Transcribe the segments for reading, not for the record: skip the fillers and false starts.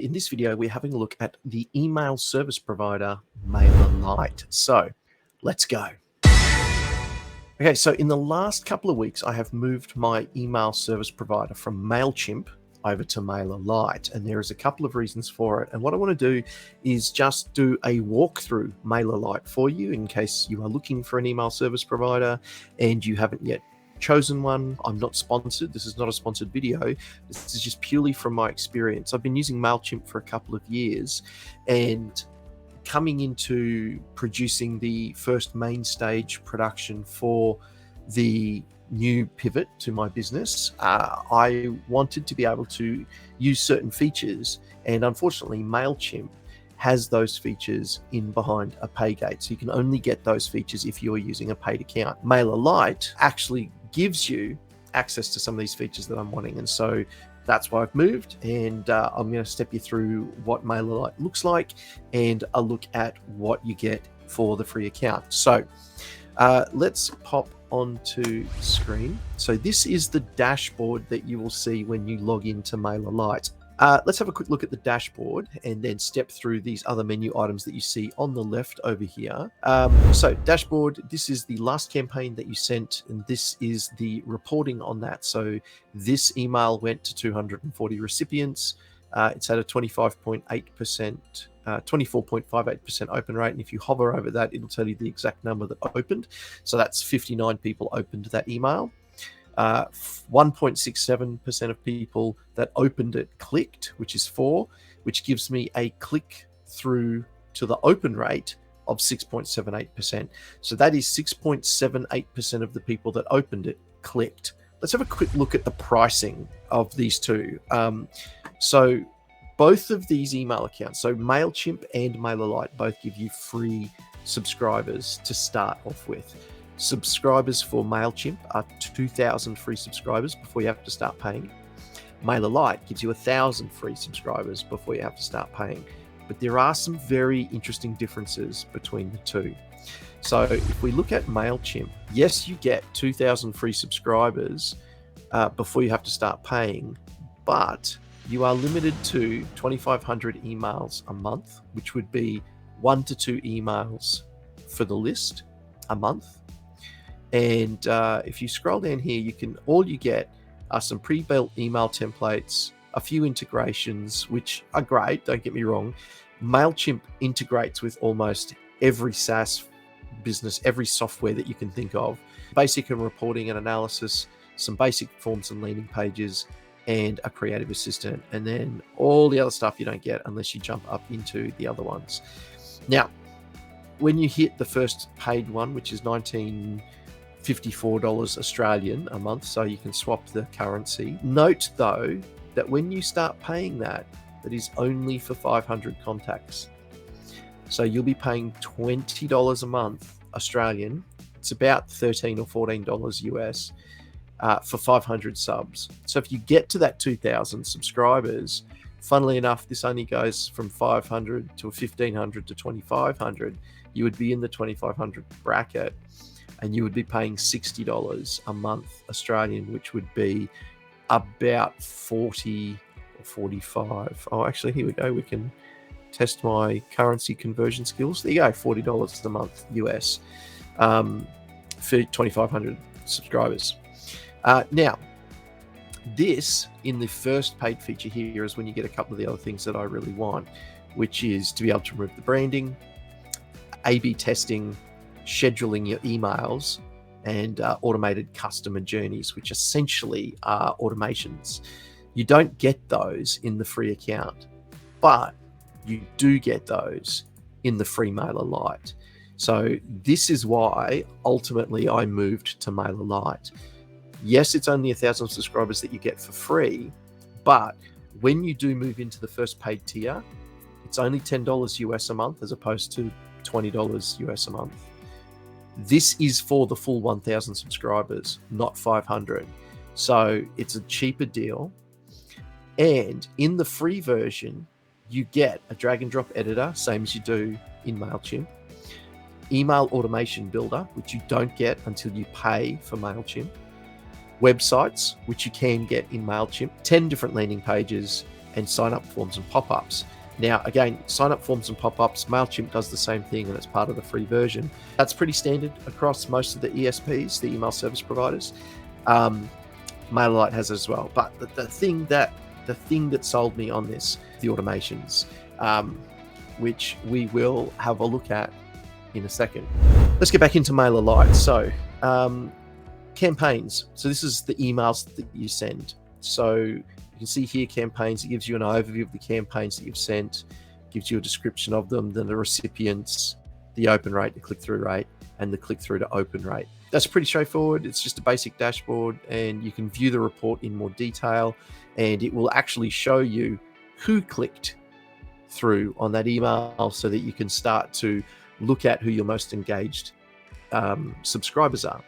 In this video, we're having a look at the email service provider Mailerlite. So let's go. Okay, so in the last couple of weeks, I have moved my email service provider from Mailchimp over to Mailerlite, and there is a couple of reasons for it. And what I want to do is just do a walkthrough Mailerlite for you in case you are looking for an email service provider and you haven't yet chosen one. I'm not sponsored. This is not a sponsored video. This is just purely from my experience. I've been using Mailchimp for a couple of years, and coming into producing the first main stage production for the new pivot to my business, I wanted to be able to use certain features, and unfortunately Mailchimp has those features in behind a pay gate, so you can only get those features if you're using a paid account. Mailerlite actually gives you access to some of these features that I'm wanting, and so that's why I've moved, and I'm going to step you through what Mailerlite looks like and a look at what you get for the free account. So let's pop onto screen. So this is the dashboard that you will see when you log into Mailerlite. Let's have a quick look at the dashboard and then step through these other menu items that you see on the left over here. So dashboard, this is the last campaign that you sent, and this is the reporting on that. So this email went to 240 recipients. It's at a 25.8%, 24.58% open rate. And if you hover over that, it'll tell you the exact number that opened. So that's 59 people opened that email. 1.67% of people that opened it clicked, which is 4, which gives me a click through to the open rate of 6.78%. So that is 6.78% of the people that opened it clicked. Let's have a quick look at the pricing of these two. So both of these email accounts, so Mailchimp and Mailerlite, both give you free subscribers to start off with. Subscribers for Mailchimp are 2,000 free subscribers before you have to start paying. Mailerlite gives you 1,000 free subscribers before you have to start paying. But there are some very interesting differences between the two. So if we look at Mailchimp, yes, you get 2,000 free subscribers before you have to start paying, but you are limited to 2,500 emails a month, which would be 1 to 2 emails for the list a month. And if you scroll down here, all you get are some pre-built email templates, a few integrations, which are great, don't get me wrong. Mailchimp integrates with almost every SaaS business, every software that you can think of. Basic and reporting and analysis, some basic forms and landing pages, and a creative assistant. And then all the other stuff you don't get unless you jump up into the other ones. Now, when you hit the first paid one, which is $19.54 Australian a month, so you can swap the currency. Note though that when you start paying that is only for 500 contacts. So you'll be paying $20 a month Australian. It's about $13 or $14 US for 500 subs. So if you get to that 2,000 subscribers, funnily enough, this only goes from 500 to 1,500 to 2,500. You would be in the 2,500 bracket, and you would be paying $60 a month Australian, which would be about 40 or 45. Oh, actually, here we go. We can test my currency conversion skills. There you go, $40 a month US for 2,500 subscribers. Now, this in the first paid feature here is when you get a couple of the other things that I really want, which is to be able to remove the branding, A/B testing, scheduling your emails, and automated customer journeys, which essentially are automations. You don't get those in the free account, but you do get those in the free Mailerlite. So this is why ultimately I moved to Mailerlite. Yes, it's only 1,000 subscribers that you get for free, but when you do move into the first paid tier, it's only $10 US a month as opposed to $20 US a month. This is for the full 1,000 subscribers, not 500. So it's a cheaper deal. And in the free version, you get a drag and drop editor, same as you do in Mailchimp, email automation builder, which you don't get until you pay for Mailchimp, websites, which you can get in Mailchimp, 10 different landing pages, and sign up forms and pop-ups. Now, again, sign up forms and pop-ups, Mailchimp does the same thing, and it's part of the free version. That's pretty standard across most of the ESPs, the email service providers. Mailerlite has it as well. But the thing that sold me on this, the automations, which we will have a look at in a second. Let's get back into Mailerlite. So campaigns. So this is the emails that you send. So you can see here campaigns. It gives you an overview of the campaigns that you've sent, gives you a description of them, then the recipients, the open rate, the click-through rate, and the click-through to open rate. That's pretty straightforward. It's just a basic dashboard, and you can view the report in more detail, and it will actually show you who clicked through on that email so that you can start to look at who your most engaged subscribers are.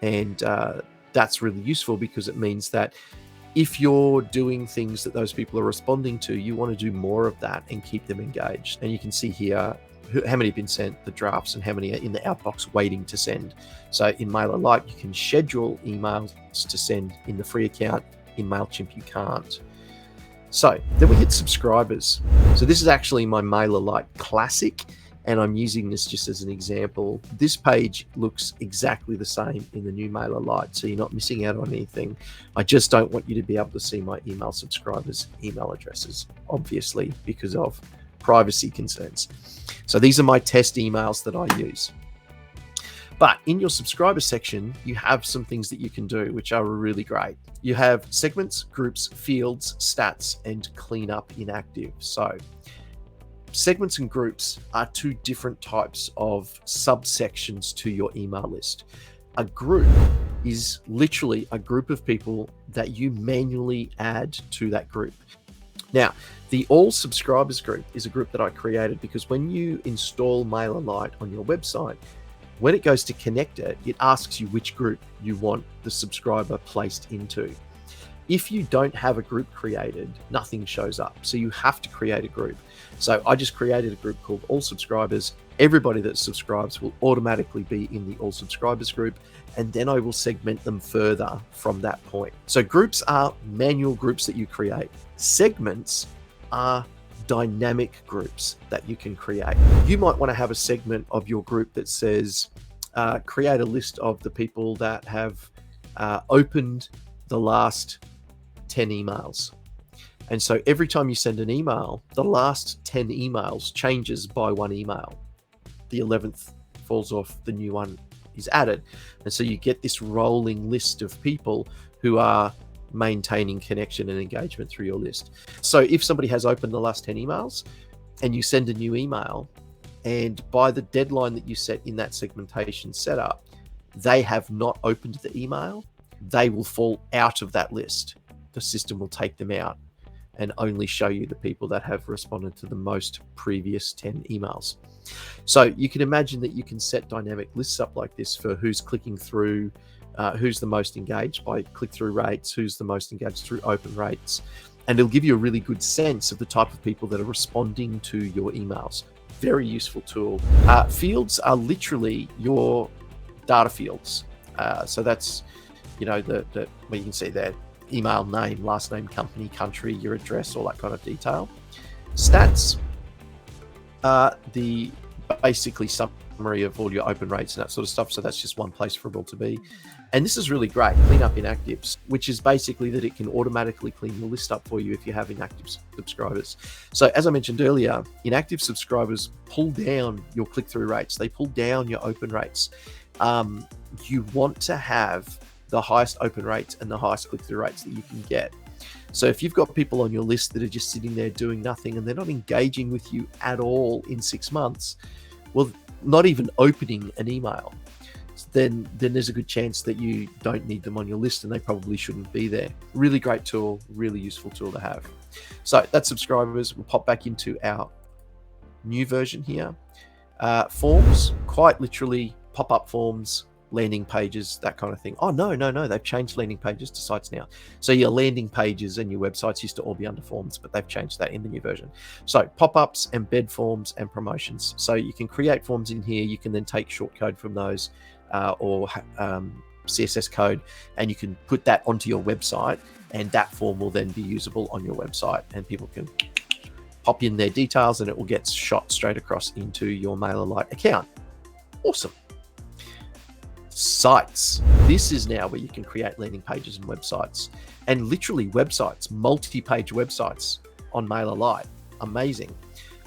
And that's really useful because it means that if you're doing things that those people are responding to, you want to do more of that and keep them engaged. And you can see here how many have been sent, the drafts, and how many are in the outbox waiting to send. So in Mailerlite, you can schedule emails to send in the free account. In Mailchimp, you can't. So then we hit subscribers. So this is actually my Mailerlite Classic, and I'm using this just as an example. This page looks exactly the same in the new Mailerlite, so you're not missing out on anything. I just don't want you to be able to see my email subscribers' email addresses, obviously, because of privacy concerns. So these are my test emails that I use. But in your subscriber section, you have some things that you can do, which are really great. You have segments, groups, fields, stats, and cleanup inactive. So segments and groups are two different types of subsections to your email list. A group is literally a group of people that you manually add to that group. Now, the All Subscribers group is a group that I created because when you install Mailerlite on your website, when it goes to connect it, it asks you which group you want the subscriber placed into. If you don't have a group created, nothing shows up. So you have to create a group. So I just created a group called All Subscribers. Everybody that subscribes will automatically be in the All Subscribers group, and then I will segment them further from that point. So groups are manual groups that you create. Segments are dynamic groups that you can create. You might want to have a segment of your group that says, create a list of the people that have opened the last 10 emails. And so every time you send an email, the last 10 emails changes by one email. The 11th falls off, the new one is added. And so you get this rolling list of people who are maintaining connection and engagement through your list. So if somebody has opened the last 10 emails and you send a new email, and by the deadline that you set in that segmentation setup, they have not opened the email, they will fall out of that list. The system will take them out and only show you the people that have responded to the most previous 10 emails. So you can imagine that you can set dynamic lists up like this for who's clicking through, who's the most engaged by click-through rates, who's the most engaged through open rates, and it'll give you a really good sense of the type of people that are responding to your emails. Very useful tool. Fields are literally your data fields. So that's, where you can see their email name, last name, company, country, your address, all that kind of detail. Stats are the basically summary of all your open rates and that sort of stuff. So that's just one place for it all to be. And this is really great, cleanup inactives, which is basically that it can automatically clean your list up for you if you have inactive subscribers. So as I mentioned earlier, inactive subscribers pull down your click-through rates. They pull down your open rates. You want to have the highest open rates and the highest click-through rates that you can get. So if you've got people on your list that are just sitting there doing nothing and they're not engaging with you at all in 6 months, well, not even opening an email, then there's a good chance that you don't need them on your list and they probably shouldn't be there. Really great tool, really useful tool to have. So that's subscribers. We'll pop back into our new version here. Forms, quite literally pop-up forms, landing pages, that kind of thing. Oh, no, they've changed landing pages to sites now. So your landing pages and your websites used to all be under forms, but they've changed that in the new version. So pop-ups, embed forms, and promotions. So you can create forms in here. You can then take shortcode from those or CSS code, and you can put that onto your website, and that form will then be usable on your website, and people can pop in their details and it will get shot straight across into your Mailerlite account. Awesome. Sites. This is now where you can create landing pages and websites, and literally websites, multi-page websites on Mailerlite. Amazing.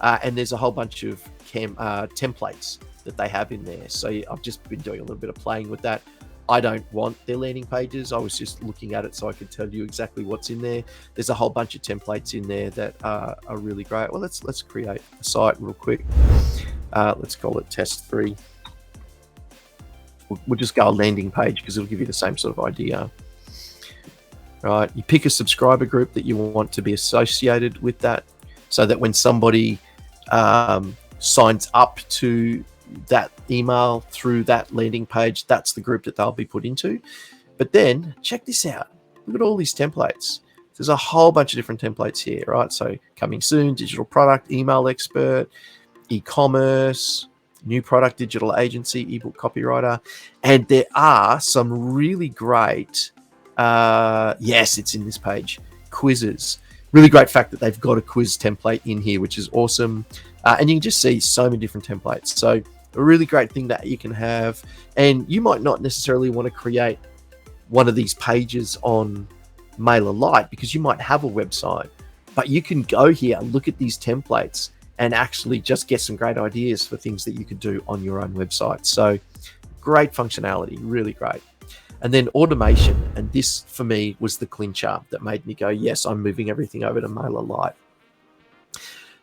And there's a whole bunch of templates that they have in there. So I've just been doing a little bit of playing with that. I don't want their landing pages. I was just looking at it so I could tell you exactly what's in there. There's a whole bunch of templates in there that are really great. Well, let's create a site real quick. Let's call it test 3. We'll just go a landing page because it'll give you the same sort of idea. Right, you pick a subscriber group that you want to be associated with that, so that when somebody signs up to that email through that landing page, that's the group that they'll be put into. But then check this out. Look at all these templates. There's a whole bunch of different templates here, right? So coming soon, digital product, email expert, e-commerce, new product, digital agency, ebook copywriter. And there are some really great, yes, it's in this page, quizzes. Really great fact that they've got a quiz template in here, which is awesome. And you can just see so many different templates. So a really great thing that you can have. And you might not necessarily want to create one of these pages on Mailerlite because you might have a website, but you can go here, look at these templates, and actually just get some great ideas for things that you could do on your own website. So great functionality, really great. And then automation. And this for me was the clincher that made me go, yes, I'm moving everything over to Mailerlite.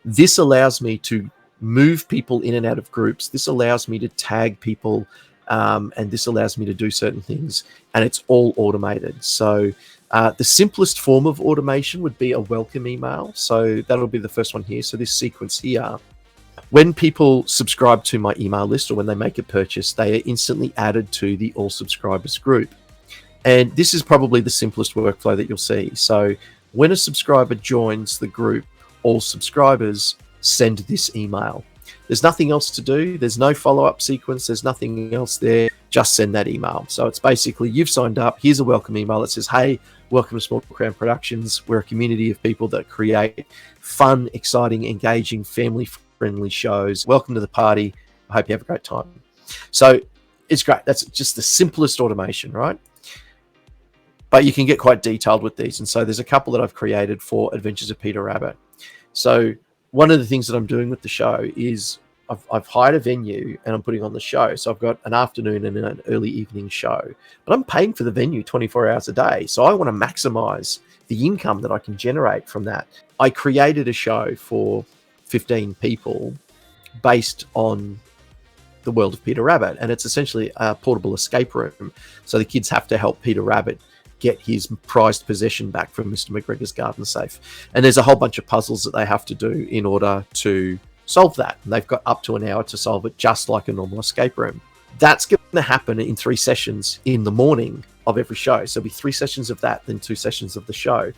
This allows me to move people in and out of groups. This allows me to tag people, and this allows me to do certain things, and it's all automated. So the simplest form of automation would be a welcome email. So that'll be the first one here. So this sequence here, when people subscribe to my email list or when they make a purchase, they are instantly added to the all subscribers group. And this is probably the simplest workflow that you'll see. So when a subscriber joins the group, all subscribers send this email. There's nothing else to do. There's no follow-up sequence. There's nothing else there. Just send that email. So it's basically, you've signed up. Here's a welcome email that says, hey, welcome to Small Crown Productions. We're a community of people that create fun, exciting, engaging, family-friendly shows. Welcome to the party. I hope you have a great time. So it's great. That's just the simplest automation, right? But you can get quite detailed with these. And so there's a couple that I've created for Adventures of Peter Rabbit. So one of the things that I'm doing with the show is I've hired a venue and I'm putting on the show. So I've got an afternoon and an early evening show, but I'm paying for the venue 24 hours a day. So I want to maximize the income that I can generate from that. I created a show for 15 people based on the world of Peter Rabbit. And it's essentially a portable escape room. So the kids have to help Peter Rabbit get his prized possession back from Mr. McGregor's garden safe. And there's a whole bunch of puzzles that they have to do in order to solve that. And they've got up to an hour to solve it, just like a normal escape room. That's going to happen in 3 sessions in the morning of every show. So it'll be 3 sessions of that, then 2 sessions of the show.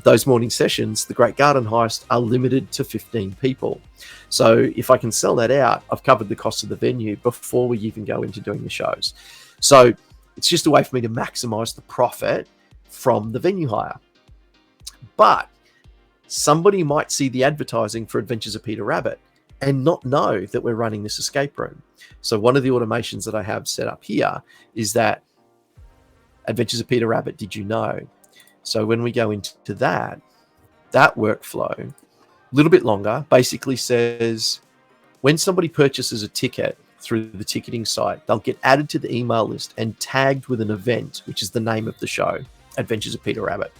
Those morning sessions, the Great Garden Heist, are limited to 15 people. So if I can sell that out, I've covered the cost of the venue before we even go into doing the shows. So it's just a way for me to maximize the profit from the venue hire. But somebody might see the advertising for Adventures of Peter Rabbit and not know that we're running this escape room. So one of the automations that I have set up here is that Adventures of Peter Rabbit, did you know? So when we go into that workflow, a little bit longer, basically says when somebody purchases a ticket through the ticketing site, they'll get added to the email list and tagged with an event, which is the name of the show, Adventures of Peter Rabbit.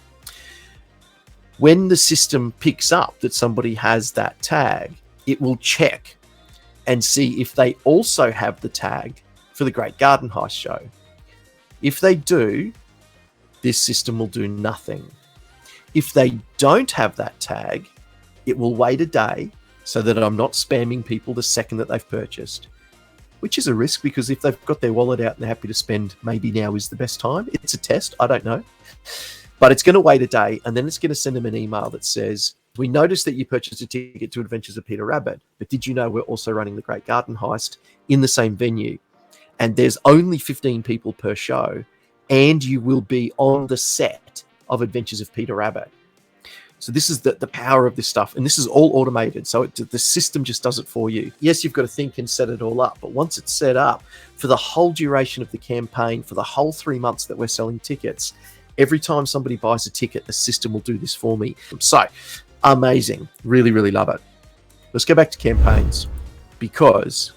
When the system picks up that somebody has that tag, it will check and see if they also have the tag for the Great Garden Heist show. If they do, this system will do nothing. If they don't have that tag, it will wait a day so that I'm not spamming people the second that they've purchased, which is a risk because if they've got their wallet out and they're happy to spend, maybe now is the best time. It's a test, I don't know. But it's going to wait a day and then it's going to send them an email that says, we noticed that you purchased a ticket to Adventures of Peter Rabbit, but did you know we're also running the Great Garden Heist in the same venue? And there's only 15 people per show. and you will be on the set of Adventures of Peter Rabbit. So this is the power of this stuff, and this is all automated. So the system just does it for you. Yes, you've got to think and set it all up, but once it's set up for the whole duration of the campaign, for the whole 3 months that we're selling tickets, every time somebody buys a ticket, the system will do this for me. So amazing. Really, really love it. Let's go back to campaigns, because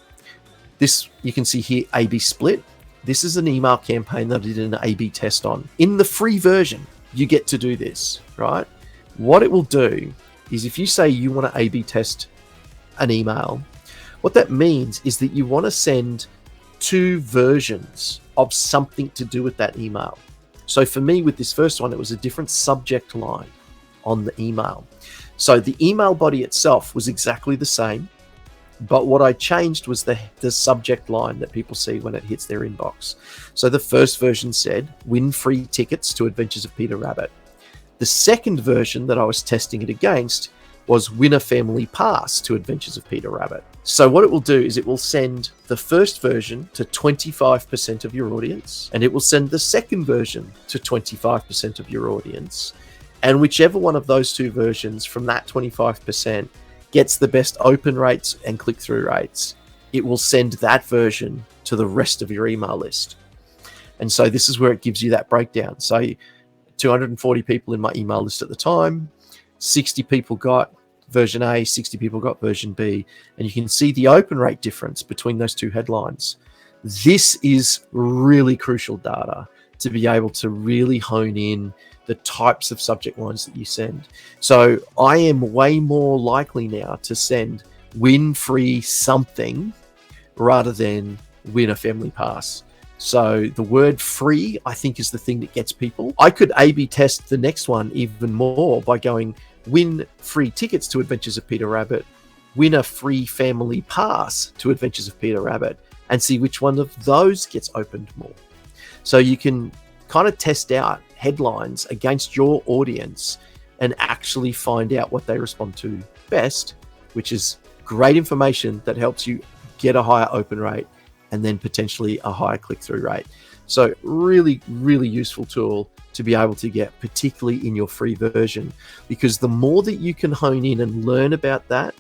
this, you can see here, A/B split. This is an email campaign that I did an A/B test on. In the free version, you get to do this, right? What it will do is, if you say you want to A/B test an email, what that means is that you want to send 2 versions of something to do with that email. So for me, with this first one, it was a different subject line on the email. So the email body itself was exactly the same, but what I changed was the subject line that people see when it hits their inbox. So the first version said, "Win free tickets to Adventures of Peter Rabbit." The second version that I was testing it against was "Win a family pass to Adventures of Peter Rabbit." So what it will do is it will send the first version to 25% of your audience, and it will send the second version to 25% of your audience. And whichever one of those 2 versions from that 25% gets the best open rates and click-through rates, it will send that version to the rest of your email list. And so this is where it gives you that breakdown. So 240 people in my email list at the time, 60 people got version A, 60 people got version B, and you can see the open rate difference between those 2 headlines. This is really crucial data to be able to really hone in the types of subject lines that you send. So I am way more likely now to send "win free something" rather than "win a family pass." So the word "free," I think, is the thing that gets people. I could A/B test the next one even more by going "win free tickets to Adventures of Peter Rabbit, win a free family pass to Adventures of Peter Rabbit," and see which one of those gets opened more. So you can kind of test out headlines against your audience and actually find out what they respond to best, which is great information that helps you get a higher open rate and then potentially a higher click-through rate. So really, really useful tool to be able to get, particularly in your free version, because the more that you can hone in and learn about that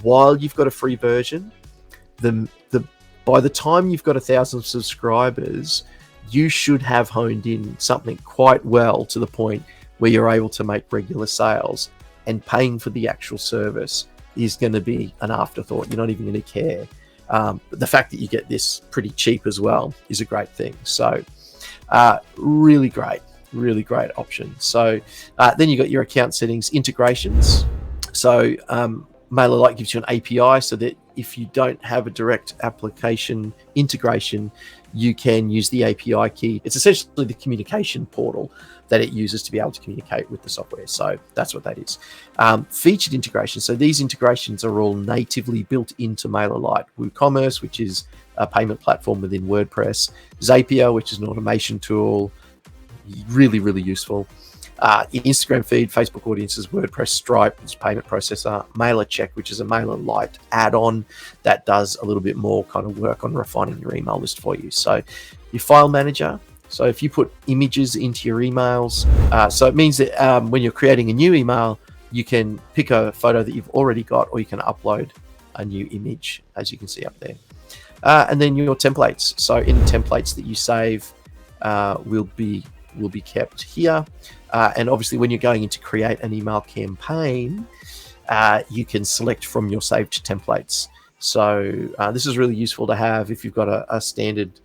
while you've got a free version, by the time you've got 1,000 subscribers, you should have honed in something quite well to the point where you're able to make regular sales, and paying for the actual service is going to be an afterthought. You're not even going to care. But the fact that you get this pretty cheap as well is a great thing. So really great option. So then you got your account settings, integrations. So Mailerlite gives you an API so that if you don't have a direct application integration, you can use the API key. It's essentially the communication portal that it uses to be able to communicate with the software. So that's what that is. Featured integration. So these integrations are all natively built into Mailerlite. WooCommerce, which is a payment platform within WordPress. Zapier, which is an automation tool. Really, really useful. Instagram feed, Facebook audiences, WordPress, Stripe, which is payment processor, MailerCheck, which is a Mailerlite add-on that does a little bit more kind of work on refining your email list for you. So your file manager. So if you put images into your emails, so it means that when you're creating a new email, you can pick a photo that you've already got, or you can upload a new image, as you can see up there. And then your templates. So any templates that you save will be kept here. And obviously when you're going in to create an email campaign, you can select from your saved templates. So this is really useful to have if you've got a standard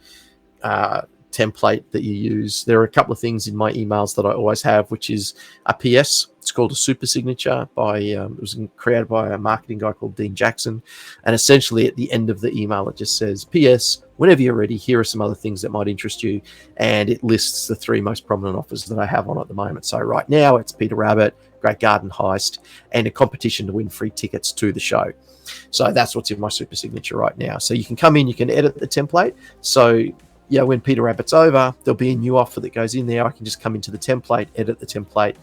template that you use. There are a couple of things in my emails that I always have, which is a PS. It's called a super signature it was created by a marketing guy called Dean Jackson. And essentially at the end of the email, it just says, "PS, whenever you're ready, here are some other things that might interest you." And it lists the 3 most prominent offers that I have on at the moment. So right now it's Peter Rabbit, Great Garden Heist, and a competition to win free tickets to the show. So that's what's in my super signature right now. So you can come in, you can edit the template. So yeah, when Peter Rabbit's over, there'll be a new offer that goes in there. I can just come into the template, edit the template,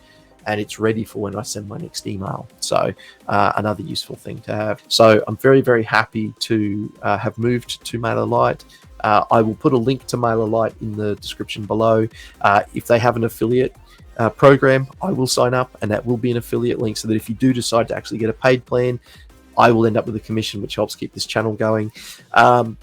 and it's ready for when I send my next email. So another useful thing to have. So I'm very, very happy to have moved to Mailerlite. I will put a link to Mailerlite in the description below. If they have an affiliate program, I will sign up, and that will be an affiliate link, so that if you do decide to actually get a paid plan, I will end up with a commission, which helps keep this channel going. Yeah,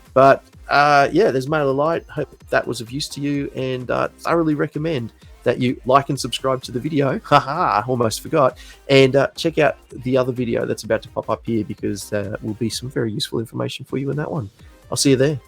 there's Mailerlite. Hope that was of use to you, and thoroughly recommend that you like and subscribe to the video. Haha, almost forgot. And check out the other video that's about to pop up here, because there will be some very useful information for you in that one. I'll see you there.